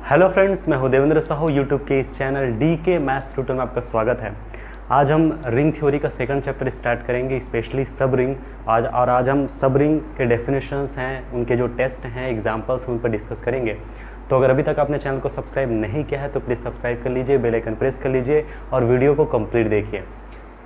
Hello friends, मैं हूं Devendra Sahu. YouTube के इस चैनल डी के मैथ्स ट्यूटर में आपका स्वागत है। आज हम रिंग थ्योरी का सेकंड चैप्टर स्टार्ट करेंगे, स्पेशली सब रिंग। आज हम सब रिंग के डेफिनेशंस हैं, उनके जो टेस्ट हैं, एग्जांपल्स, उन पर डिस्कस करेंगे। तो अगर अभी तक आपने चैनल को सब्सक्राइब नहीं किया है तो प्लीज़ सब्सक्राइब कर लीजिए, बेल आइकन प्रेस कर लीजिए और वीडियो को कंप्लीट देखिए।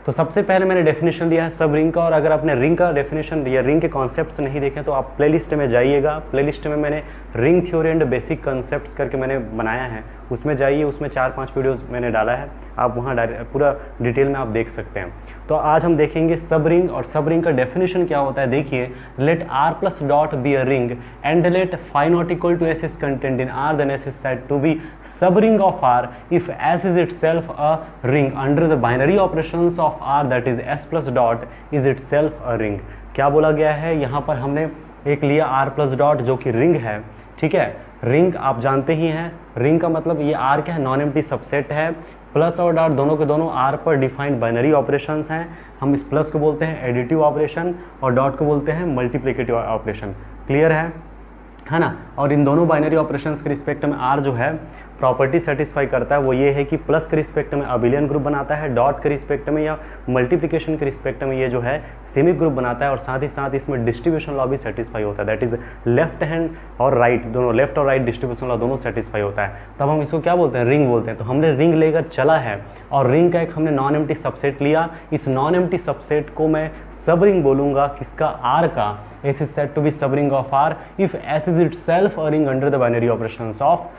तो सबसे पहले मैंने डेफिनेशन दिया है सब रिंग का, और अगर आपने रिंग का डेफिनेशन या रिंग के कॉन्सेप्ट्स नहीं देखे तो आप प्लेलिस्ट में जाइएगा। प्लेलिस्ट में मैंने ring theory and basic concepts करके मैंने बनाया है, उसमें जाइए, उसमें 4-5 वीडियोस मैंने डाला है, आप वहाँ पूरा डिटेल में आप देख सकते हैं। तो आज हम देखेंगे सब रिंग, और सब रिंग का डेफिनेशन क्या होता है देखिए। Let R plus dot be a ring and let phi not equal to S is content in R, then S is said to be subring of R if S is itself a ring under the binary operations of R, that is S plus dot is itself a ring. क्या बोला गया है यहाँ पर? हमने एक लिया are plus dot जो कि रिंग है, ठीक है। रिंग आप जानते ही हैं, रिंग का मतलब ये आर क्या है, नॉन एम्प्टी सबसेट है। प्लस और डॉट दोनों के दोनों आर पर डिफाइंड बाइनरी ऑपरेशंस हैं। हम इस प्लस को बोलते हैं एडिटिव ऑपरेशन और डॉट को बोलते हैं मल्टीप्लिकेटिव ऑपरेशन। क्लियर है ना। और इन दोनों बाइनरी ऑपरेशंस के रिस्पेक्ट में आर जो है प्रॉपर्टी सेटिस्फाई करता है, वो ये है कि प्लस के रिस्पेक्ट में अबिलियन ग्रुप बनाता है, डॉट के रिस्पेक्ट में या मल्टीप्लिकेशन के रिस्पेक्ट में ये जो है सेमी ग्रुप बनाता है, और साथ ही साथ इसमें डिस्ट्रीब्यूशन लॉ भी सेटिस्फाई होता है। दैट इज लेफ्ट हैंड और राइट दोनों, लेफ्ट और राइट डिस्ट्रीब्यूशन लॉ दोनों सेटिस्फाई होता है। तब हम इसको क्या बोलते हैं? रिंग बोलते हैं। तो हमने रिंग लेकर चला है और रिंग का एक हमने नॉन एम्प्टी सबसेट लिया। इस नॉन एम्प्टी सबसेट को मैं सब रिंग बोलूंगा, किसका? आर का। S is said to be subring of R if S is itself a ring under the binary operations of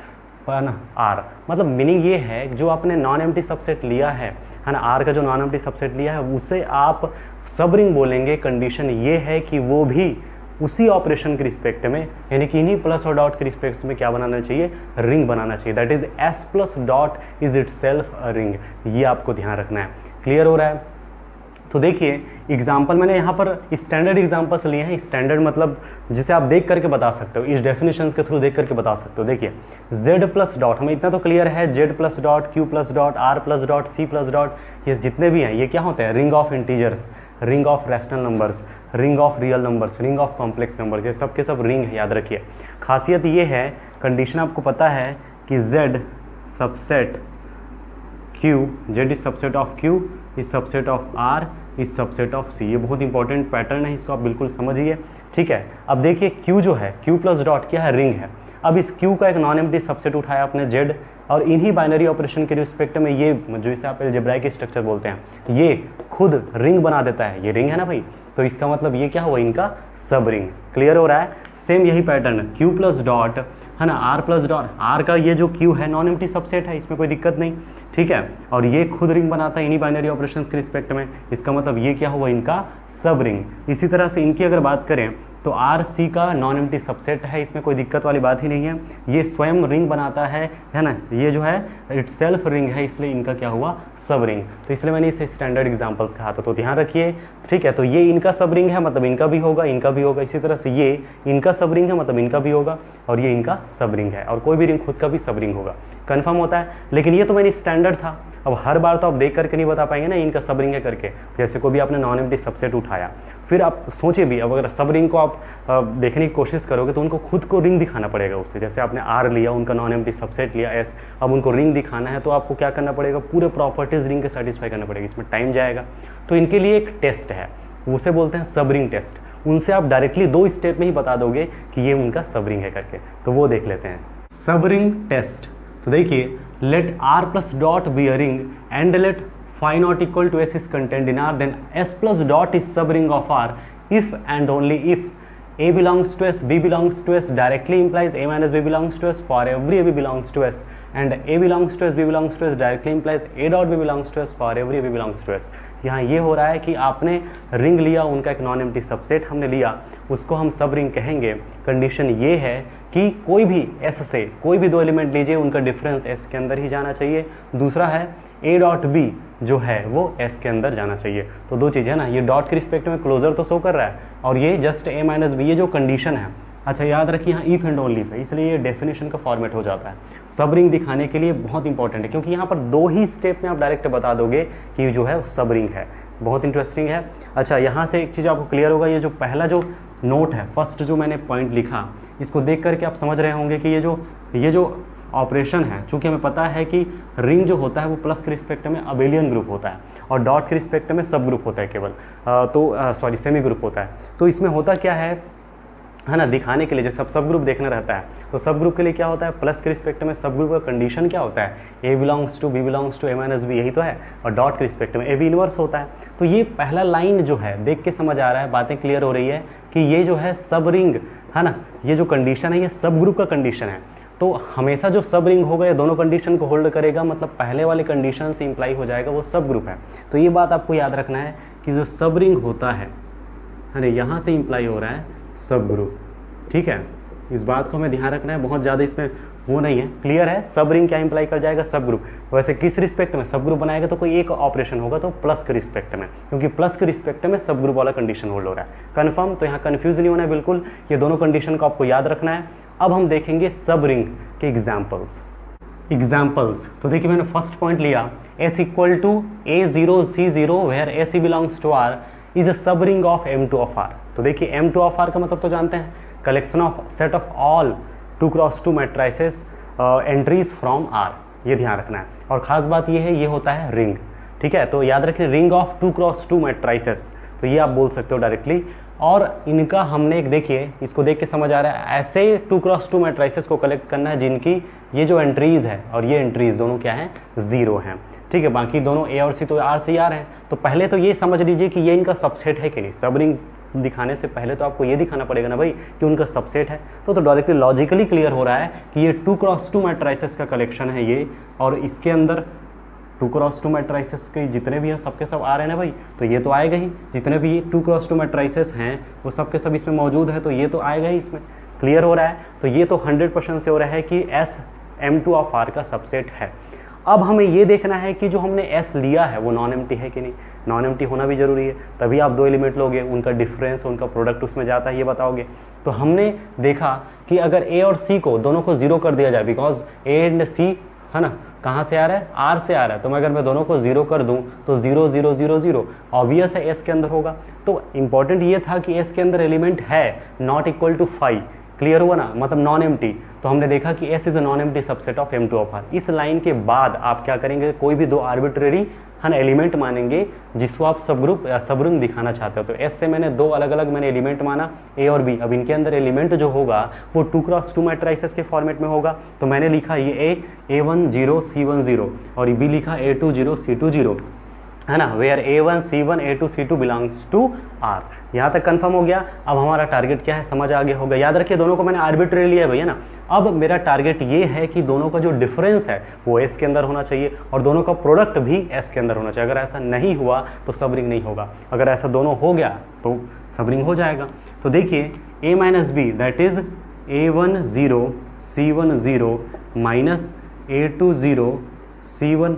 R. मतलब मीनिंग ये है, जो आपने नॉन एम्प्टी सबसेट लिया है ना, आर का जो नॉन एम्प्टी सबसेट लिया है उसे आप सब रिंग बोलेंगे। कंडीशन ये है कि वो भी उसी ऑपरेशन के रिस्पेक्ट में, यानी कि इन्हीं प्लस और डॉट के रिस्पेक्ट में क्या बनाना चाहिए? रिंग बनाना चाहिए। That is S plus dot is itself a ring. ये आपको ध्यान रखना है। क्लियर हो रहा है? तो देखिए एग्जाम्पल मैंने यहाँ पर स्टैंडर्ड एग्जाम्पल्स लिए हैं। स्टैंडर्ड मतलब जिसे आप देख करके बता सकते हो, इस डेफिनेशन के थ्रू देख करके बता सकते हो। देखिए z प्लस डॉट, हमें इतना तो क्लियर है, z plus dot, q plus dot, r plus dot, c plus dot, ये जितने भी हैं ये क्या होते हैं? Ring of integers, ring of rational numbers, ring of real numbers, ring of complex numbers, ये सब के सब रिंग है, याद रखिए। खासियत ये है, कंडीशन आपको पता है कि z subset q, z is subset of q is subset of r is subset of c। ये बहुत इंपॉर्टेंट पैटर्न है, इसको आप बिल्कुल समझिए, ठीक है। अब देखिए q जो है, q प्लस डॉट क्या है? रिंग है। अब इस q का एक नॉन एम्प्टी सबसेट उठाया आपने z, और इन्हीं बाइनरी ऑपरेशन के रिस्पेक्ट में ये जो इसे आप अलजेब्राइक स्ट्रक्चर बोलते हैं, ये खुद रिंग बना देता है। ये रिंग है ना भाई, तो इसका मतलब ये क्या हुआ? इनका सब रिंग। क्लियर हो रहा है? सेम यही पैटर्न, q प्लस डॉट है ना, r प्लस डॉट, r का ये जो q है नॉन एम्प्टी सबसेट है, इसमें कोई दिक्कत नहीं, ठीक है। और ये खुद रिंग बनाता है इन्हीं बाइनरी ऑपरेशंस के रिस्पेक्ट में, इसका मतलब ये क्या हुआ? इनका सब रिंग। इसी तरह से इनकी अगर बात करें तो आर सी का नॉन एम्प्टी सबसेट है, इसमें कोई दिक्कत वाली बात ही नहीं है। ये स्वयं रिंग बनाता है ना, ये जो है इटसेल्फ रिंग है, इसलिए इनका क्या हुआ? सब रिंग। तो इसलिए मैंने इसे स्टैंडर्ड एग्जांपल्स कहा था, तो ध्यान रखिए, ठीक है। तो ये इनका सब रिंग है, मतलब इनका भी होगा, इनका भी होगा। इसी तरह से ये इनका सब रिंग है, मतलब इनका भी होगा, और ये इनका सब रिंग है, और कोई भी रिंग खुद का भी सब रिंग होगा। कन्फर्म होता है? लेकिन ये तो मैंने स्टैंडर्ड था, अब हर बार तो आप देख करके नहीं बता पाएंगे ना इनका सब रिंग है करके। जैसे कोई भी आपने नॉन एम्प्टी सबसेट उठाया, फिर आप सोचिए भी, अब अगर सब रिंग को आप देखने की कोशिश करोगे तो उनको खुद को रिंग दिखाना पड़ेगा उससे। जैसे आपने आर लिया, उनका नॉन एम्प्टी सबसेट लिया एस, अब उनको रिंग दिखाना है तो आपको क्या करना पड़ेगा? पूरे प्रॉपर्टीज रिंग के सेटिस्फाई करना पड़ेगा, इसमें टाइम जाएगा। तो इनके लिए एक टेस्ट है, उसे बोलते हैं सब रिंग टेस्ट। उनसे आप डायरेक्टली 2 स्टेप में ही बता दोगे कि ये उनका सब रिंग है करके। तो वो देख लेते हैं सब रिंग टेस्ट। तो देखिए, let R plus dot be a ring and let phi not equal to S is content in R, then S plus dot is subring of R if and only if a belongs to s, b belongs to s directly implies a minus b belongs to s for every a b belongs to s, and a belongs to s, b belongs to s directly implies a dot b belongs to s for every a b belongs to s। यहाँ ये हो रहा है कि आपने ring लिया, उनका एक नॉन एम्प्टी सबसेट हमने लिया, उसको हम सब रिंग कहेंगे। कंडीशन ये है कि कोई भी s से कोई भी 2 एलिमेंट लीजिए, उनका डिफरेंस s के अंदर ही जाना चाहिए। दूसरा है a डॉट b जो है वो s के अंदर जाना चाहिए। तो 2 चीज़ है ना, ये डॉट के रिस्पेक्ट में क्लोजर तो शो कर रहा है, और ये जस्ट a माइनस बी, ये जो कंडीशन है। अच्छा याद रखिए यहाँ इफ एंड ओनली है, इसलिए ये डेफिनेशन का फॉर्मेट हो जाता है। सब रिंग दिखाने के लिए बहुत इंपॉर्टेंट है, क्योंकि यहाँ पर 2 ही स्टेप में आप डायरेक्ट बता दोगे कि जो है सब रिंग है। बहुत इंटरेस्टिंग है। अच्छा यहाँ से एक चीज़ आपको क्लियर होगा, ये जो पहला जो नोट है, फर्स्ट जो मैंने पॉइंट लिखा, इसको देख करके आप समझ रहे होंगे कि ये जो ऑपरेशन है, चूंकि हमें पता है कि रिंग जो होता है वो प्लस के रिस्पेक्ट में अबेलियन ग्रुप होता है और डॉट के रिस्पेक्ट में सब ग्रुप होता है केवल, सॉरी सेमी ग्रुप होता है। तो इसमें होता क्या है ना, दिखाने के लिए जैसे सब ग्रुप देखना रहता है तो सब ग्रुप के लिए क्या होता है, प्लस के रिस्पेक्ट में सब ग्रुप का कंडीशन क्या होता है, A belongs to B belongs to A minus B, यही तो है, और डॉट के रिस्पेक्ट में ए बी इनवर्स होता है। तो ये पहला लाइन जो है देख के समझ आ रहा है, बातें क्लियर हो रही है कि ये जो है सब रिंग है ना, ये जो कंडीशन है ये सब ग्रुप का कंडीशन है। तो हमेशा जो सब रिंग होगा ये दोनों कंडीशन को होल्ड करेगा, मतलब पहले वाले कंडीशन से इंप्लाई हो जाएगा वो सब ग्रुप है। तो ये बात आपको याद रखना है कि जो सब रिंग होता है ना, यहाँ से इंप्लाई हो रहा है सब ग्रुप, ठीक है, इस बात को हमें ध्यान रखना है, बहुत ज़्यादा इसमें वो नहीं है, क्लियर है। सब रिंग क्या इंप्लाई कर जाएगा, सब ग्रुप। वैसे किस रिस्पेक्ट में सब ग्रुप बनाएगा तो कोई एक ऑपरेशन होगा तो प्लस के रिस्पेक्ट में, क्योंकि प्लस के रिस्पेक्ट में सब ग्रुप वाला कंडीशन होल्ड हो रहा है। कन्फर्म, तो यहाँ कन्फ्यूज नहीं होना है बिल्कुल, ये दोनों कंडीशन को आपको याद रखना है। अब हम देखेंगे सब रिंग के एग्जाम्पल्स। तो देखिए मैंने फर्स्ट पॉइंट लिया S equal to A0 C0 where AC belongs to R is a subring of M2 of R। तो देखिए M2 ऑफ R का मतलब तो जानते हैं, collection of set of all 2x2 matrices entries from R, ये ध्यान रखना है। और ख़ास बात ये है, ये होता है रिंग, ठीक है, तो याद रखिए रिंग ऑफ 2x2 मैट्रिसेस, तो ये आप बोल सकते हो डायरेक्टली। और इनका हमने एक देखिए, इसको देख के समझ आ रहा है, ऐसे 2x2 मैट्रिसेस को कलेक्ट करना है जिनकी ये जो एंट्रीज है और ये एंट्रीज दोनों क्या हैं, 0 हैं, ठीक है, बाकी दोनों A और C तो R से R हैं। तो पहले तो ये समझ लीजिए कि ये इनका सबसेट है कि नहीं। सब रिंग दिखाने से पहले तो आपको ये दिखाना पड़ेगा ना भाई कि उनका सबसेट है। तो डायरेक्टली लॉजिकली क्लियर हो रहा है कि ये 2x2 मैट्रिसेस का कलेक्शन है ये, और इसके अंदर 2x2 मैट्रिसेस के जितने भी हैं सबके सब आ रहे हैं ना भाई, तो ये तो आएगा ही, जितने भी 2x2 मैट्रिसेस हैं वो सब के सब इसमें मौजूद है, तो ये तो आएगा ही इसमें। क्लियर हो रहा है, तो ये तो 100% से हो रहा है कि S M2 ऑफ R का सबसेट है। अब हमें ये देखना है कि जो हमने S लिया है वो नॉन एम्प्टी है कि नहीं। नॉन एम्प्टी होना भी जरूरी है, तभी आप दो एलिमेंट लोगे, उनका डिफरेंस, उनका प्रोडक्ट उसमें जाता है, ये बताओगे। तो हमने देखा कि अगर A और C को दोनों को 0 कर दिया जाए, बिकॉज A एंड C है ना कहाँ से आ रहा है, R से आ रहा है, तो मैं अगर मैं दोनों को 0 कर दूं तो 0 0 0 0 ऑब्वियस है S के अंदर होगा। तो इंपॉर्टेंट ये था कि S के अंदर एलिमेंट है नॉट इक्वल टू 5, क्लियर हुआ ना, मतलब नॉन एम्प्टी। तो हमने देखा कि S is a non empty subset of M2 of R। इस लाइन के बाद आप क्या करेंगे, कोई भी दो आर्बिट्रेरी है ना एलिमेंट मानेंगे जिसको आप सब ग्रुप या सब रिंग दिखाना चाहते हो। तो S से मैंने दो अलग अलग मैंने एलिमेंट माना, A और B। अब इनके अंदर एलिमेंट जो होगा वो 2x2 मैट्रिसेस के फॉर्मेट में होगा। तो मैंने लिखा ये A1 0 C1 0 और B लिखा A2 0 C2 0, है ना, where A1 C1 A2 C2 belongs to R। यहाँ तक कंफर्म हो गया। अब हमारा टारगेट क्या है समझ आ गया होगा। याद रखिए दोनों को मैंने आर्बिट्रेरी लिया है भैया ना। अब मेरा टारगेट ये है कि दोनों का जो डिफरेंस है वो S के अंदर होना चाहिए और दोनों का प्रोडक्ट भी S के अंदर होना चाहिए। अगर ऐसा नहीं हुआ तो सब रिंग नहीं होगा, अगर ऐसा दोनों हो गया तो सब रिंग हो जाएगा। तो देखिए A minus B that is A1 0 C1 0 minus A2 0 C1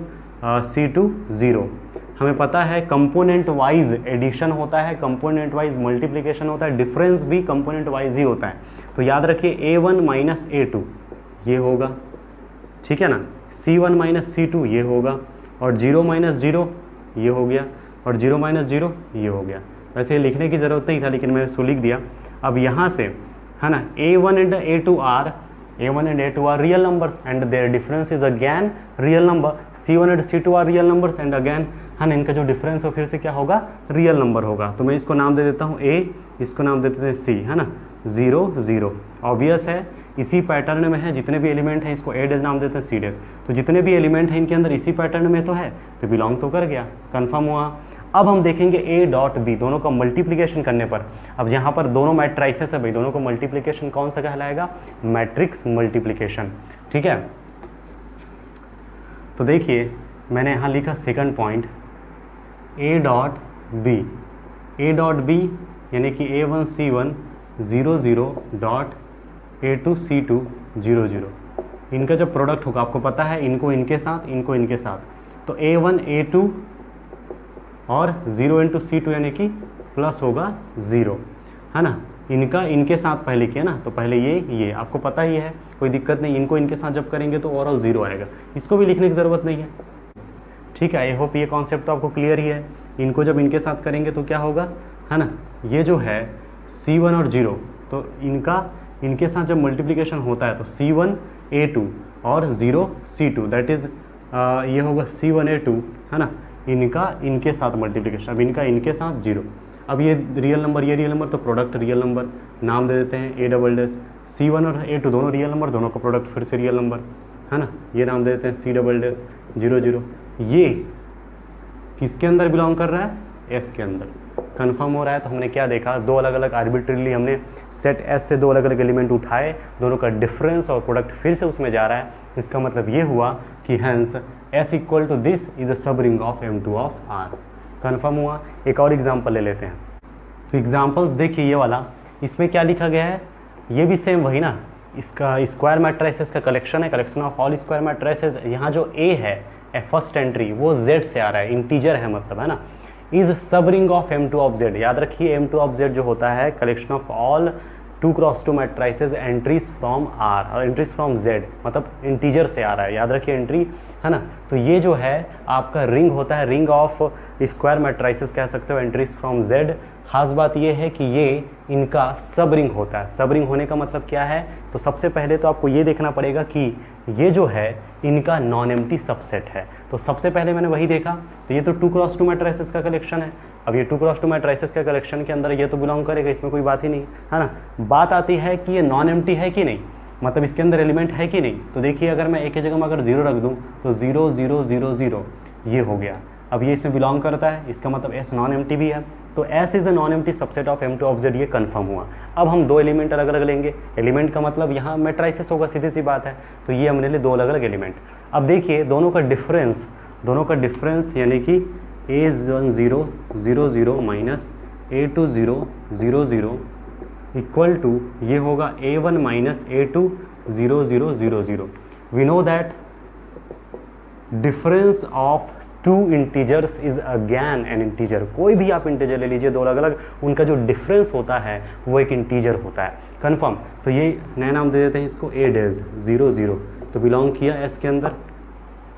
C2 0। हमें पता है कंपोनेंट वाइज एडिशन होता है, कंपोनेंट वाइज मल्टीप्लिकेशन होता है, डिफरेंस भी कंपोनेंट वाइज ही होता है। तो याद रखिए A1 माइनस A2 ये होगा, ठीक है ना, C1 माइनस C2 ये होगा, और 0 माइनस 0 ये हो गया, और 0 माइनस 0 ये हो गया। वैसे लिखने की ज़रूरत नहीं था लेकिन मैंने इसको लिख दिया। अब यहाँ से है ना A1 and A2 are real numbers and their difference is again real number. C1 and C2 are real numbers and again है ना इनका जो डिफरेंस हो फिर से क्या होगा, रियल नंबर होगा। तो मैं इसको नाम दे देता हूँ A, इसको नाम दे देते हैं C, है ना, 0 0। ऑब्वियस है इसी पैटर्न में है, जितने भी एलिमेंट हैं इसको A डेज नाम देते हैं C डेज। तो जितने भी एलिमेंट हैं इनके अंदर इसी पैटर्न में तो है, तो बिलोंग तो कर गया, कंफर्म हुआ। अब हम देखेंगे A डॉट B दोनों का मल्टीप्लिकेशन करने पर। अब यहाँ पर दोनों मैट्रिसेस है भाई, दोनों का मल्टीप्लिकेशन कौन सा कहलाएगा, मैट्रिक्स मल्टीप्लिकेशन, ठीक है। तो देखिए मैंने यहाँ लिखा second point A dot B यानी कि A1 C1 0 0 dot A2 C2 0 0। इनका जब प्रोडक्ट होगा आपको पता है, इनको इनके साथ, इनको इनके साथ, तो A1 A2 और 0 इंटू C2 यानी कि प्लस होगा 0, है ना। इनका इनके साथ पहले किया ना, तो पहले ये आपको पता ही है, कोई दिक्कत नहीं। इनको इनके साथ जब करेंगे तो ओवरऑल 0 आएगा, इसको भी लिखने की ज़रूरत नहीं है, ठीक है। आई होप ये कॉन्सेप्ट तो आपको क्लियर ही है। इनको जब इनके साथ करेंगे तो क्या होगा, है ना, ये जो है C1 और 0, तो इनका इनके साथ जब मल्टीप्लिकेशन होता है तो C1 A2 और 0 C2, दैट इज़ ये होगा C1A2 है ना, इनका इनके साथ मल्टीप्लिकेशन, अब इनका इनके साथ 0। अब ये रियल नंबर, ये रियल नंबर, तो प्रोडक्ट रियल नंबर, नाम दे देते हैं A डबल डैश। C1 और A2 दोनों रियल नंबर, दोनों का प्रोडक्ट फिर से रियल नंबर है ना, ये नाम दे देते हैं C डबल डैश 0 0। ये किसके अंदर बिलोंग कर रहा है? S के अंदर। कन्फर्म हो रहा है। तो हमने क्या देखा, दो अलग अलग आर्बिट्रीली हमने सेट S से दो अलग अलग एलिमेंट उठाए, दोनों का डिफरेंस और प्रोडक्ट फिर से उसमें जा रहा है। इसका मतलब ये हुआ कि hence S equal to this is a subring of M2 of R। Confirm हुआ। एक और एग्जाम्पल ले लेते हैं। तो एग्जाम्पल्स देखिए, ये वाला, इसमें क्या लिखा गया है, ये भी सेम वही ना, इसका स्क्वायर मैट्रिसेस का कलेक्शन है, collection of all square matrices. यहाँ जो A है फर्स्ट एंट्री वो Z से आ रहा है, इंटीजर है मतलब, है ना, is subring of M2 of Z। याद रखिए M2 ऑफ Z जो होता है collection of all 2x2 matrices entries from R और एंट्रीज फ्रॉम Z, मतलब इंटीजर से आ रहा है, याद रखिए एंट्री, है ना। तो ये जो है आपका रिंग होता है, रिंग ऑफ स्क्वायर मैट्रिसेस कह सकते हो, एंट्रीज फ्रॉम Z। खास बात ये है कि ये इनका सब रिंग होता है। सब रिंग होने का मतलब क्या है, तो सबसे पहले तो आपको ये देखना पड़ेगा कि ये जो है इनका नॉन एम्प्टी सबसेट है। तो सबसे पहले मैंने वही देखा, तो ये तो 2x2 मैट्रिसेस का कलेक्शन है। अब ये 2x2 मैट्रिसेस के कलेक्शन के अंदर ये तो बिलोंग करेगा, इसमें कोई बात ही नहीं है ना। बात आती है कि ये नॉन एम्प्टी है कि नहीं, मतलब इसके अंदर एलिमेंट है कि नहीं। तो देखिए, अगर मैं एक की जगह में अगर 0 रख दूँ तो 0 0 0 0 ये हो गया। अब ये इसमें बिलोंग करता है, इसका मतलब S नॉन एम्प्टी भी है। तो S is a non empty subset of M2 of Z, ये कन्फर्म हुआ। अब हम दो एलिमेंट अलग अलग लेंगे, एलिमेंट का मतलब यहाँ मैट्रिसेस होगा, सीधी सी बात है। तो ये हमने ले दो अलग अलग एलिमेंट। अब देखिए दोनों का डिफरेंस यानी कि A10 0 0 minus A20 0 0 equal to ये होगा A1 minus A2 0 0 0 0। We know that difference of two integers is again an integer. कोई भी आप इंटीजर ले लीजिए, दो अलग अलग, उनका जो डिफरेंस होता है वो एक इंटीजर होता है। कन्फर्म। तो ये नया नाम दे देते हैं इसको A डैश 0 0, तो बिलोंग किया S के अंदर।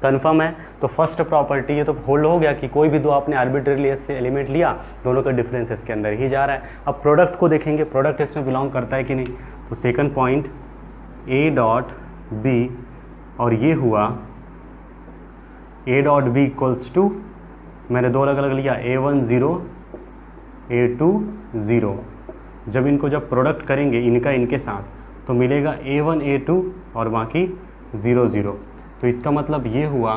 कन्फर्म है। तो फर्स्ट प्रॉपर्टी ये तो होल्ड हो गया कि कोई भी दो आपने आर्बिट्रेरली S से एलिमेंट लिया, दोनों का डिफरेंस इसके अंदर ही जा रहा है। अब प्रोडक्ट को देखेंगे, प्रोडक्ट इसमें बिलोंग करता है कि नहीं। तो second point A dot B, और ये हुआ A dot B equals to, मैंने दो अलग अलग लिया, A1 0 A2 0। जब इनको जब प्रोडक्ट करेंगे इनका इनके साथ तो मिलेगा A1 A2 और बाकी 0 0। तो इसका मतलब ये हुआ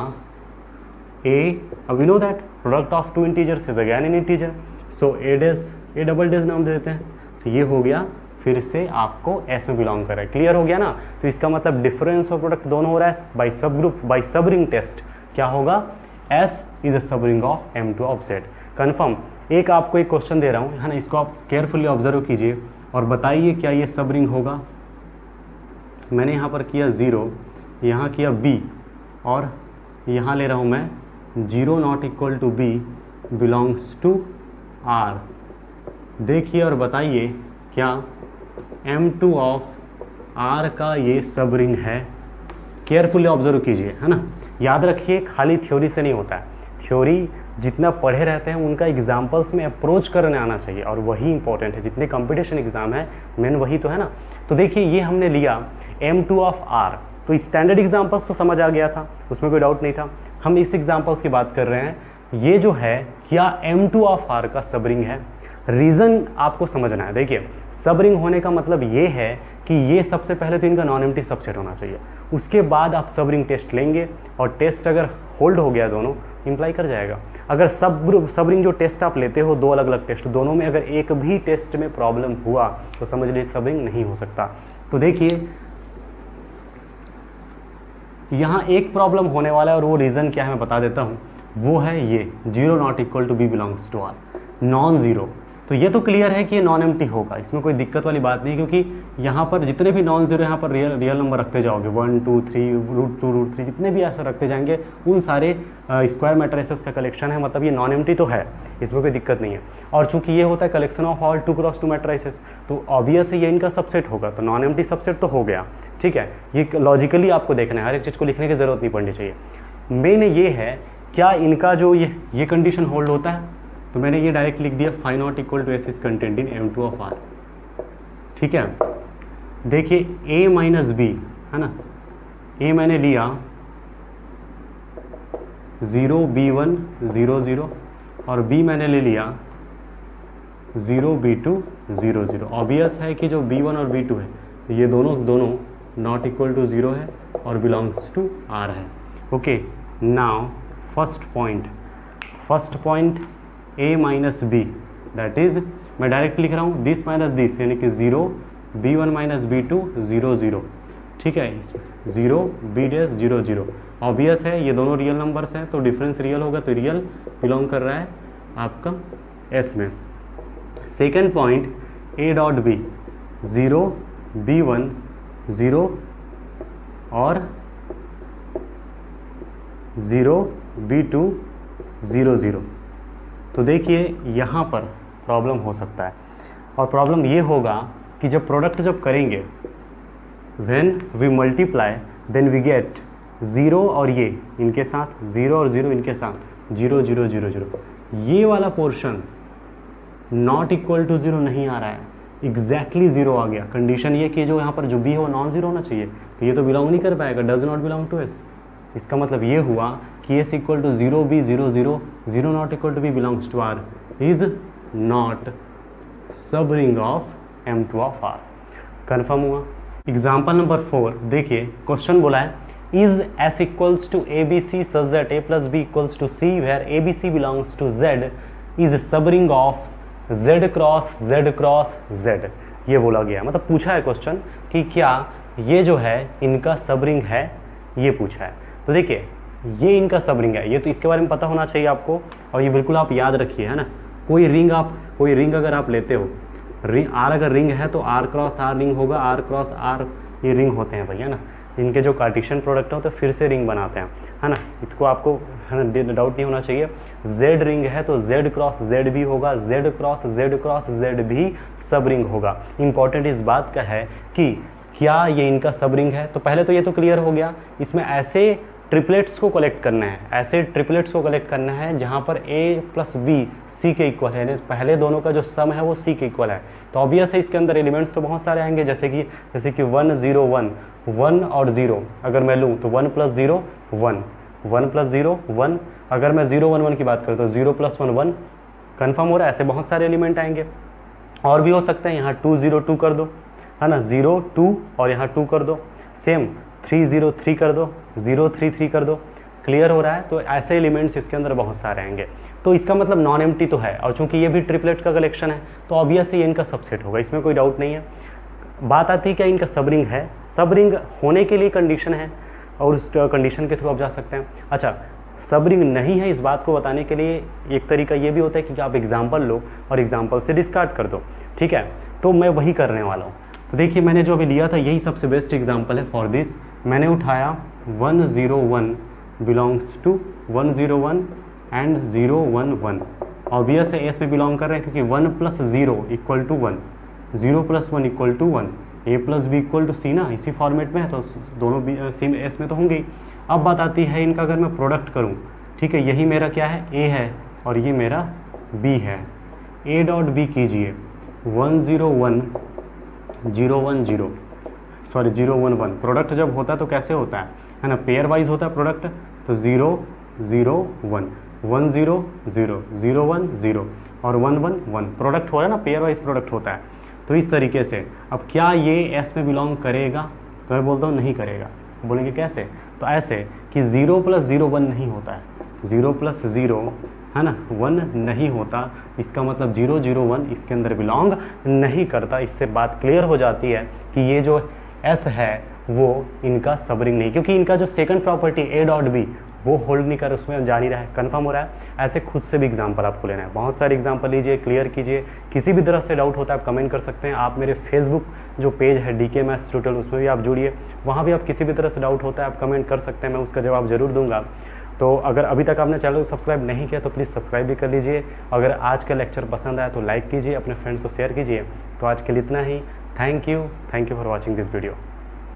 A, अब we know that product of two integers is again an integer, so A double dash नाम दे देते हैं। तो ये हो गया, फिर से आपको S में बिलोंग कर रहा है। क्लियर हो गया ना। तो इसका मतलब डिफरेंस और प्रोडक्ट दोनों हो रहा है बाई सब ग्रुप, बाई सब रिंग टेस्ट। क्या होगा, S is a subring of M2 of Z। Confirm. एक आपको एक क्वेश्चन दे रहा हूँ, है ना, इसको आप केयरफुली ऑब्जर्व कीजिए और बताइए क्या ये सब रिंग होगा। मैंने यहाँ पर किया 0, यहाँ किया B, और यहाँ ले रहा हूँ मैं 0 not equal to B belongs to R। देखिए और बताइए क्या M2 ऑफ R का ये सब रिंग है। केयरफुली ऑब्जर्व कीजिए, है ना। याद रखिए खाली थ्योरी से नहीं होता है, थ्योरी जितना पढ़े रहते हैं उनका एग्जाम्पल्स में अप्रोच करने आना चाहिए, और वही इंपॉर्टेंट है। जितने कंपटीशन एग्जाम है मेन वही तो है ना। तो देखिए ये हमने लिया M2 ऑफ R, तो स्टैंडर्ड एग्जाम्पल्स तो समझ आ गया था, उसमें कोई डाउट नहीं था। हम इस एग्जाम्पल्स की बात कर रहे हैं, ये जो है क्या M2 ऑफ R का सब रिंग है। रीज़न आपको समझना है। देखिए सब रिंग होने का मतलब ये है कि ये सबसे पहले तो इनका नॉन एम्प्टी सबसेट होना चाहिए, उसके बाद आप सब रिंग टेस्ट लेंगे, और टेस्ट अगर होल्ड हो गया दोनों इंप्लाई कर जाएगा। अगर सब रिंग जो टेस्ट आप लेते हो, दो अलग अलग टेस्ट, दोनों में अगर एक भी टेस्ट में प्रॉब्लम हुआ तो समझ लीजिए सब रिंग नहीं हो सकता। तो देखिए यहाँ एक प्रॉब्लम होने वाला है, और वो रीज़न क्या है मैं बता देता हूँ। वो है ये 0 not equal to B belongs to R, non zero. तो ये तो क्लियर है कि ये नॉन एम्प्टी होगा, इसमें कोई दिक्कत वाली बात नहीं, क्योंकि यहाँ पर जितने भी नॉन जीरो यहाँ पर रियल नंबर रखते जाओगे, 1 2 3 √2 √3 जितने भी ऐसे रखते जाएंगे, उन सारे स्क्वायर मैट्रिसेस का कलेक्शन है, मतलब ये नॉन एम्प्टी तो है, इसमें कोई दिक्कत नहीं है। और चूंकि ये होता है collection of all 2x2 matrices, तो ऑब्वियस ये इनका सबसेट होगा, तो नॉन एम्प्टी सबसेट तो हो गया। ठीक है, ये लॉजिकली आपको देखना है, हर एक चीज़ को लिखने की ज़रूरत नहीं पड़नी चाहिए। मेन ये है क्या इनका जो ये कंडीशन होल्ड होता है, तो मैंने ये डायरेक्ट लिख दिया phi not equal to S is content in M2 of R। ठीक है, देखिए A माइनस बी है ना, ए मैंने लिया 0B1 0 0 और बी मैंने ले लिया 0B2 0 0। ऑब्वियस है कि जो B1 और B2 है ये दोनों नॉट इक्वल टू 0 है और बिलोंग्स टू R है। Okay, now first point A minus B, that is मैं डायरेक्ट लिख रहा हूँ दिस माइनस दिस, यानी कि 0B1 माइनस B2 0 0। ठीक है, 0B डैश 0 0। ऑब्वियस है ये दोनों रियल नंबर्स हैं तो डिफरेंस रियल होगा, तो रियल बिलोंग कर रहा है आपका S में। Second point A dot B, 0B1 0 और 0B2 0 0। तो देखिए यहाँ पर प्रॉब्लम हो सकता है, और प्रॉब्लम ये होगा कि जब प्रोडक्ट जब करेंगे when we multiply then we get 0 और ये इनके साथ 0 और 0 इनके साथ 0 0 0 0। ये वाला पोर्शन नॉट इक्वल टू 0 नहीं आ रहा है, एग्जैक्टली 0 आ गया। कंडीशन ये कि जो यहाँ पर जो बी हो नॉन जीरो होना चाहिए, तो ये तो बिलोंग नहीं कर पाएगा, does not belong to S. इसका मतलब ये हुआ कि S equal to 0B 0 0 0 not equal to B belongs to R, is not subring of M2 of R। Confirm हुआ। एग्जाम्पल नंबर 4 देखिए, क्वेश्चन बोला है is S equals to ABC such that A plus B equals to C where ABC belongs to Z is subring of Z cross Z cross Z। ये बोला गया, मतलब पूछा है क्वेश्चन कि क्या ये जो है इनका सब रिंग है, ये पूछा है। तो देखिए ये इनका सब रिंग है, ये तो इसके बारे में पता होना चाहिए आपको, और ये बिल्कुल आप याद रखिए, है ना। कोई रिंग अगर आप लेते हो, रिंग R अगर रिंग है तो R क्रॉस R रिंग होगा, R क्रॉस R ये रिंग होते हैं भाई, है ना। इनके जो कार्टेशियन प्रोडक्ट हो तो फिर से रिंग बनाते हैं, है ना। इसको आपको है ना डाउट नहीं होना चाहिए। Z रिंग है तो Z क्रॉस Z भी होगा, Z क्रॉस Z भी सब रिंग होगा। इंपॉर्टेंट इस बात का है कि क्या ये इनका सब रिंग है, तो पहले तो ये तो क्लियर हो गया। इसमें ऐसे ट्रिपलेट्स को कलेक्ट करना है, जहाँ पर A प्लस B C के इक्वल है, पहले दोनों का जो सम है वो C के इक्वल है। तो ऑब्वियस है इसके अंदर एलिमेंट्स तो बहुत सारे आएंगे, जैसे कि 1 0 1 1 और 0 अगर मैं लूँ तो 1 प्लस 0 1 1 प्लस 0 1। अगर मैं 0 1 1 की बात करूँ तो 0 प्लस 1 1। कन्फर्म हो रहा है, ऐसे बहुत सारे एलिमेंट आएंगे। और भी हो सकते हैं, यहाँ 2 0 2 कर दो, है ना, 0 2 और यहाँ 2 कर दो, सेम 3 0 3 कर दो, 0 3 3 कर दो। क्लियर हो रहा है। तो ऐसे एलिमेंट्स इसके अंदर बहुत सारे आएंगे, तो इसका मतलब नॉन एम्प्टी तो है, और चूंकि ये भी ट्रिपलेट का कलेक्शन है तो ऑब्वियस ये इनका सबसेट होगा, इसमें कोई डाउट नहीं है। बात आती है क्या इनका सब रिंग है, सब रिंग होने के लिए कंडीशन है, और उस कंडीशन के थ्रू आप जा सकते हैं। अच्छा, सब रिंग नहीं है इस बात को बताने के लिए एक तरीका ये भी होता है कि आप एग्जाम्पल लो और एग्जाम्पल से डिस्कार्ड कर दो, ठीक है। तो मैं वही करने वाला हूँ। तो देखिए मैंने जो अभी लिया था यही सबसे बेस्ट एग्जाम्पल है फॉर दिस। मैंने उठाया 1 0 1 बिलोंग्स टू 1 0 1 एंड 0 1 1। ऑब्वियस है एस में बिलोंग कर रहे हैं क्योंकि 1 plus 0 equal to 1, 0 plus 1 equal to 1, A plus B equal to C ना, इसी फॉर्मेट में है, तो दोनों बी सेम एस में तो होंगे ही। अब बात आती है इनका, अगर मैं प्रोडक्ट करूँ, ठीक है, यही मेरा क्या है A है और ये मेरा B है। A डॉट बी कीजिए 1 0 1 0 1 0 सॉरी 0 1 1। प्रोडक्ट जब होता है तो कैसे होता है ना, पेयर वाइज होता है प्रोडक्ट, तो 0 0 1 1 0 0 0 1 0 और 1 1 1 प्रोडक्ट हो रहा है ना, पेयर वाइज प्रोडक्ट होता है। तो इस तरीके से अब क्या ये एस में बिलोंग करेगा, तो मैं बोलता हूँ नहीं करेगा। बोलेंगे कैसे, तो ऐसे कि 0 प्लस 0 1 नहीं होता है, 0 प्लस 0 है ना 1 नहीं होता, इसका मतलब 0 0 1 इसके अंदर बिलोंग नहीं करता। इससे बात क्लियर हो जाती है कि ये जो एस है वो इनका सब रिंग नहीं, क्योंकि इनका जो second property A dot B वो होल्ड नहीं कर, उसमें जा नहीं रहा है। कन्फर्म हो रहा है। ऐसे खुद से भी एग्जाम्पल आपको लेना है, बहुत सारे एग्जाम्पल लीजिए, क्लियर कीजिए। किसी भी तरह से डाउट होता है आप कमेंट कर सकते हैं। आप मेरे फेसबुक जो पेज है DK मैथ्स ट्यूटोरियल, उसमें भी आप जुड़िए, वहाँ भी आप किसी भी तरह से डाउट होता है आप कमेंट कर सकते हैं, मैं उसका जवाब जरूर दूंगा। तो अगर अभी तक आपने चैनल को सब्सक्राइब नहीं किया तो प्लीज़ सब्सक्राइब भी कर लीजिए। अगर आज का लेक्चर पसंद आया तो लाइक कीजिए, अपने फ्रेंड्स को शेयर कीजिए। तो आज के लिए इतना ही। Thank you for watching this video.